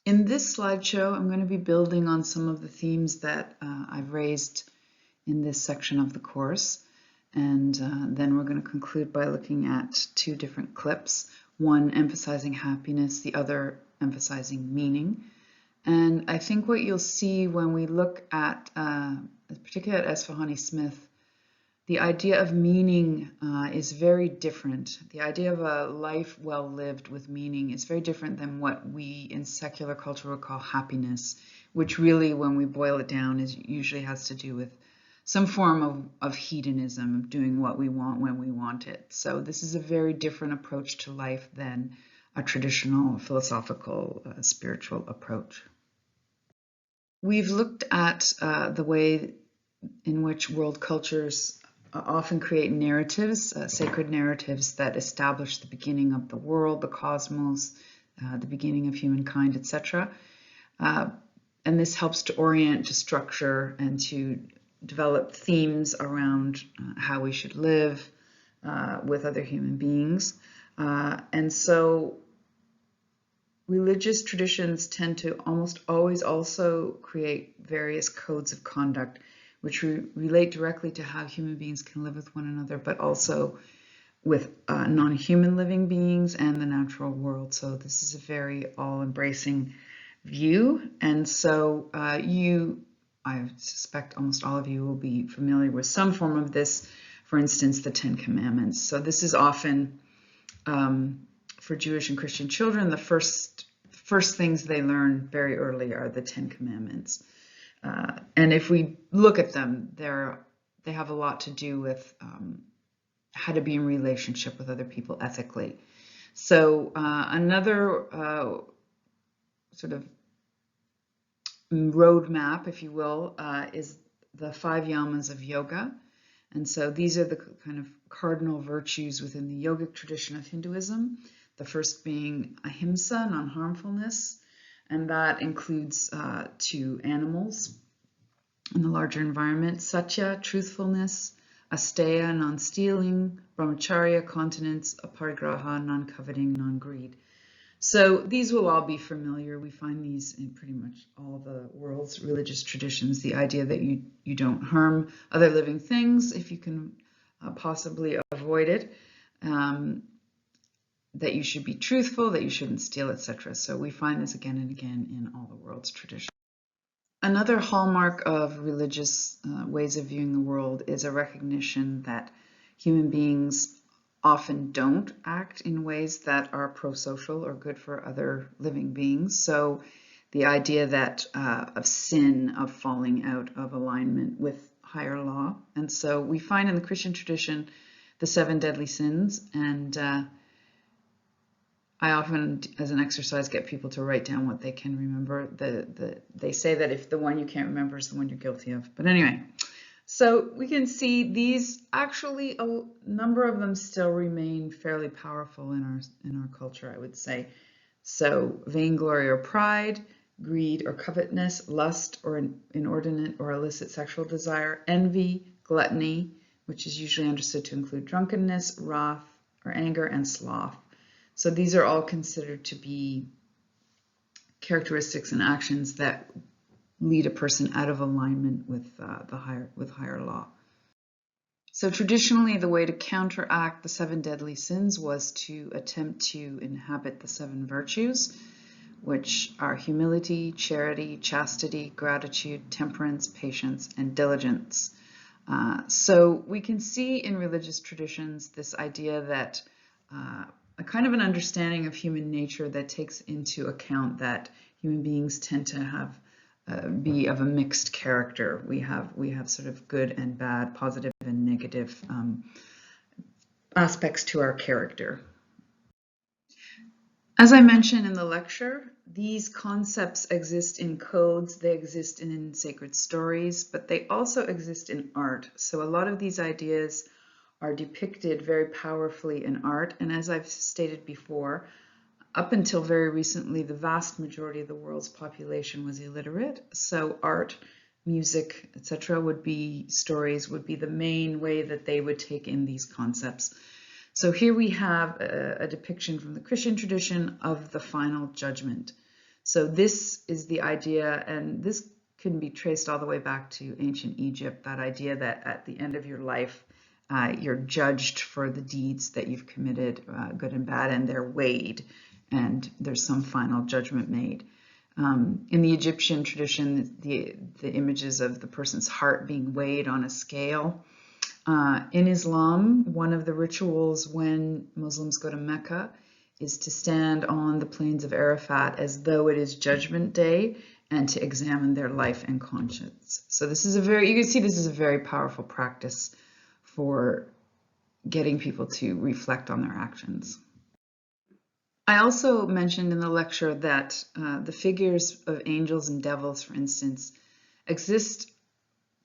In this slideshow, I'm going to be building on some of the themes that I've raised in this section of the course. And then we're going to conclude by looking at two different clips, one emphasizing happiness, the other emphasizing meaning. And I think what you'll see when we look at, particularly at Esfahani Smith, the idea of meaning is very different. The idea of a life well lived with meaning is very different than what we in secular culture would call happiness, which really, when we boil it down, usually has to do with some form of hedonism, of doing what we want when we want it. So this is a very different approach to life than a traditional philosophical, spiritual approach. We've looked at the way in which world cultures often create narratives, sacred narratives that establish the beginning of the world, the cosmos, the beginning of humankind, etc. And this helps to orient, to structure, and to develop themes around how we should live with other human beings. And so religious traditions tend to almost always also create various codes of conduct which relate directly to how human beings can live with one another, but also with non-human living beings and the natural world. So this is a very all-embracing view. And so I suspect almost all of you will be familiar with some form of this, for instance, the Ten Commandments. So this is often, for Jewish and Christian children, the first things they learn very early are the Ten Commandments. And if we look at them, they have a lot to do with how to be in relationship with other people ethically. So another sort of roadmap, if you will, is the 5 Yamas of yoga. And so these are the kind of cardinal virtues within the yogic tradition of Hinduism. The first being ahimsa, non-harmfulness, and that includes to animals in the larger environment, satya, truthfulness, asteya, non-stealing, brahmacharya, continence, aparigraha, non-coveting, non-greed. So these will all be familiar. We find these in pretty much all the world's religious traditions, the idea that you don't harm other living things if you can possibly avoid it, that you should be truthful, that you shouldn't steal, etc. So we find this again and again in all the world's traditions. Another hallmark of religious ways of viewing the world is a recognition that human beings often don't act in ways that are pro-social or good for other living beings. So the idea that of sin, of falling out of alignment with higher law. And so we find in the Christian tradition the 7 deadly sins, and I often, as an exercise, get people to write down what they can remember. They say that if the one you can't remember is the one you're guilty of. But anyway, so we can see these, actually a number of them still remain fairly powerful in our culture, I would say. So vainglory or pride, greed or covetousness, lust or inordinate or illicit sexual desire, envy, gluttony, which is usually understood to include drunkenness, wrath or anger, and sloth. So these are all considered to be characteristics and actions that lead a person out of alignment with higher law. So traditionally, the way to counteract the 7 deadly sins was to attempt to inhabit the 7 virtues, which are humility, charity, chastity, gratitude, temperance, patience, and diligence. So we can see in religious traditions this idea that a kind of an understanding of human nature that takes into account that human beings tend to have be of a mixed character. We have sort of good and bad, positive and negative aspects to our character. As I mentioned in the lecture, these concepts exist in codes, they exist in sacred stories, but they also exist in art. So a lot of these ideas are depicted very powerfully in art, and as I've stated before, up until very recently, the vast majority of the world's population was illiterate, so art, music, etc. stories would be the main way that they would take in these concepts. So here we have a depiction from the Christian tradition of the final judgment. So this is the idea, and this can be traced all the way back to ancient Egypt, that idea that at the end of your life, you're judged for the deeds that you've committed, good and bad, and they're weighed, and there's some final judgment made. In the Egyptian tradition, the images of the person's heart being weighed on a scale. In Islam, one of the rituals when Muslims go to Mecca is to stand on the plains of Arafat as though it is Judgment Day and to examine their life and conscience. So this is you can see this is a very powerful practice for getting people to reflect on their actions. I also mentioned in the lecture that the figures of angels and devils, for instance, exist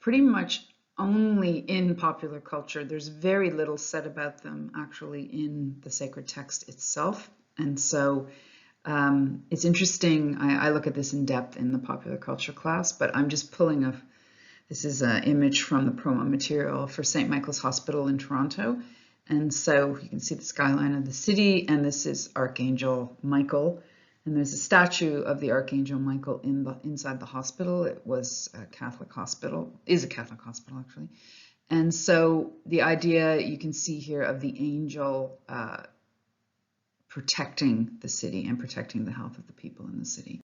pretty much only in popular culture. There's very little said about them actually in the sacred text itself. And so it's interesting. I look at this in depth in the popular culture class, but I'm just pulling this is an image from the promo material for St. Michael's Hospital in Toronto. And so you can see the skyline of the city, and this is Archangel Michael. And there's a statue of the Archangel Michael inside the hospital. It was a Catholic hospital, is a Catholic hospital actually. And so the idea you can see here of the angel protecting the city and protecting the health of the people in the city.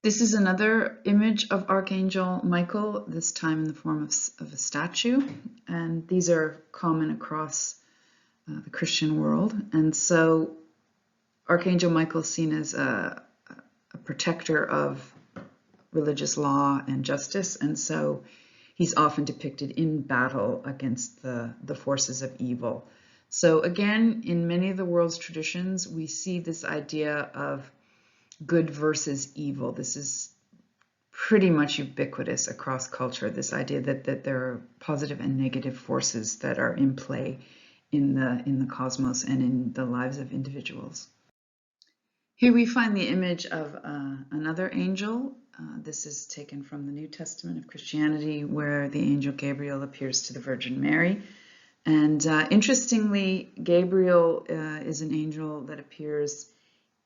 This is another image of Archangel Michael, this time in the form of a statue. And these are common across the Christian world. And so Archangel Michael is seen as a protector of religious law and justice, and so he's often depicted in battle against the forces of evil. So again, in many of the world's traditions, we see this idea of good versus evil. This is pretty much ubiquitous across culture, this idea that there are positive and negative forces that are in play in the cosmos and in the lives of individuals. Here we find the image of another angel. This is taken from the New Testament of Christianity, where the angel Gabriel appears to the Virgin Mary. And interestingly, Gabriel is an angel that appears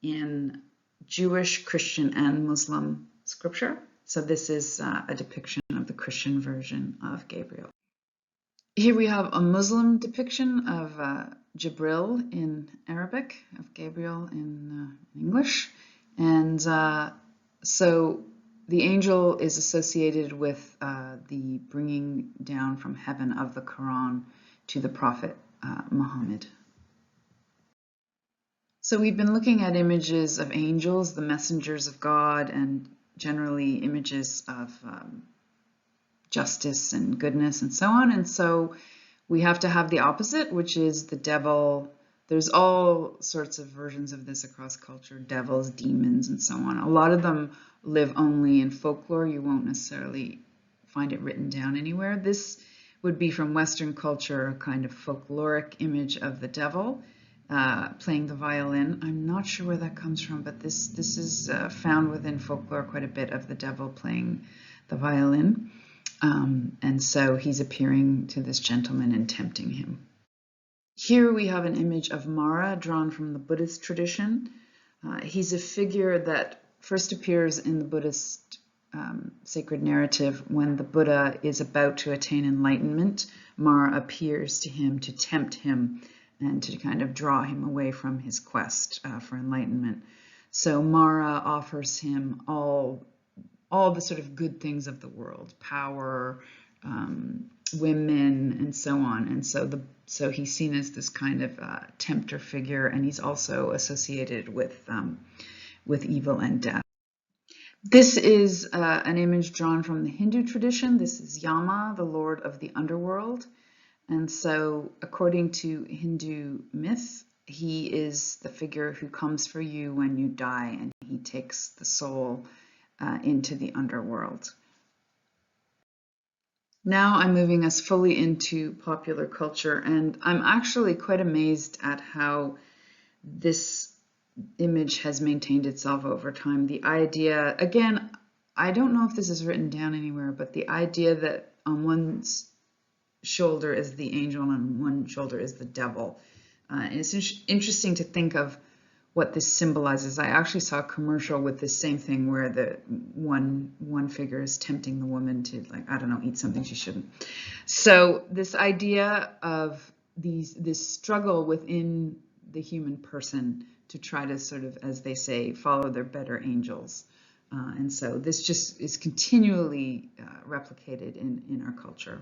in Jewish, Christian, and Muslim scripture. So this is a depiction of the Christian version of Gabriel. Here we have a Muslim depiction of Gabriel in Arabic, of Gabriel in English. And so the angel is associated with the bringing down from heaven of the Quran to the Prophet Muhammad. So we've been looking at images of angels, the messengers of God, and generally images of justice and goodness and so on. And so we have to have the opposite, which is the devil. There's all sorts of versions of this across culture, devils, demons, and so on. A lot of them live only in folklore. You won't necessarily find it written down anywhere. This would be from Western culture, a kind of folkloric image of the devil playing the violin. I'm not sure where that comes from, but this is found within folklore quite a bit, of the devil playing the violin. And so he's appearing to this gentleman and tempting him. Here we have an image of Mara drawn from the Buddhist tradition. He's a figure that first appears in the Buddhist sacred narrative when the Buddha is about to attain enlightenment. Mara appears to him to tempt him and to kind of draw him away from his quest for enlightenment. So Mara offers him all the sort of good things of the world, power, women, and so on. And so he's seen as this kind of tempter figure, and he's also associated with evil and death. This is an image drawn from the Hindu tradition. This is Yama, the lord of the underworld. And so according to Hindu myth, he is the figure who comes for you when you die, and he takes the soul into the underworld. Now I'm moving us fully into popular culture, and I'm actually quite amazed at how this image has maintained itself over time. The idea, again, I don't know if this is written down anywhere, but the idea that on one's shoulder is the angel and on one shoulder is the devil. And it's interesting to think of what this symbolizes. I actually saw a commercial with this same thing where the one figure is tempting the woman to, like, I don't know, eat something she shouldn't. So this idea of this struggle within the human person to try to sort of, as they say, follow their better angels. And so this just is continually replicated in our culture.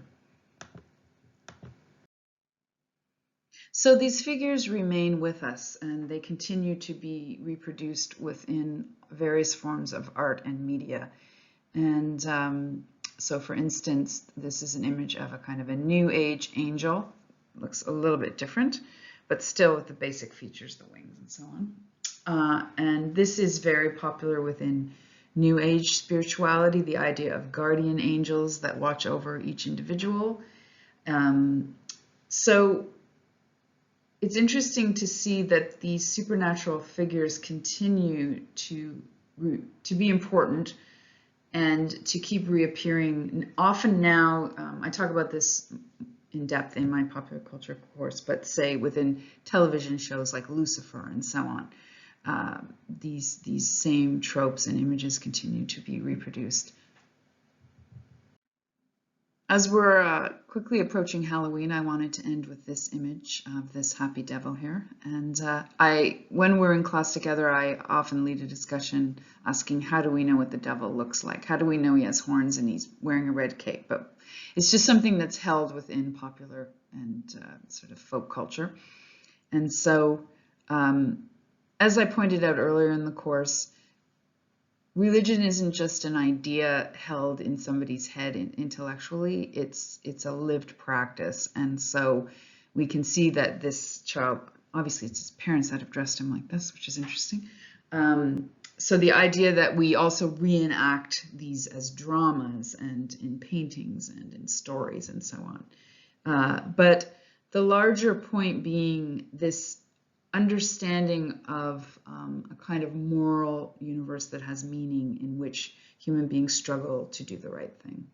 So these figures remain with us, and they continue to be reproduced within various forms of art and media. And so, for instance, this is an image of a kind of a New Age angel. Looks a little bit different, but still with the basic features, the wings and so on. And this is very popular within New Age spirituality, the idea of guardian angels that watch over each individual. So it's interesting to see that these supernatural figures continue to be important and to keep reappearing. Often now, I talk about this in depth in my popular culture course, but say within television shows like Lucifer and so on, these same tropes and images continue to be reproduced. As we're quickly approaching Halloween, I wanted to end with this image of this happy devil here. And when we're in class together, I often lead a discussion asking, how do we know what the devil looks like? How do we know he has horns and he's wearing a red cape? But it's just something that's held within popular and sort of folk culture. And so, as I pointed out earlier in the course, religion isn't just an idea held in somebody's head intellectually, it's a lived practice. And so we can see that this child, obviously it's his parents that have dressed him like this, which is interesting. So the idea that we also reenact these as dramas and in paintings and in stories and so on. But the larger point being this understanding of a kind of moral universe that has meaning in which human beings struggle to do the right thing.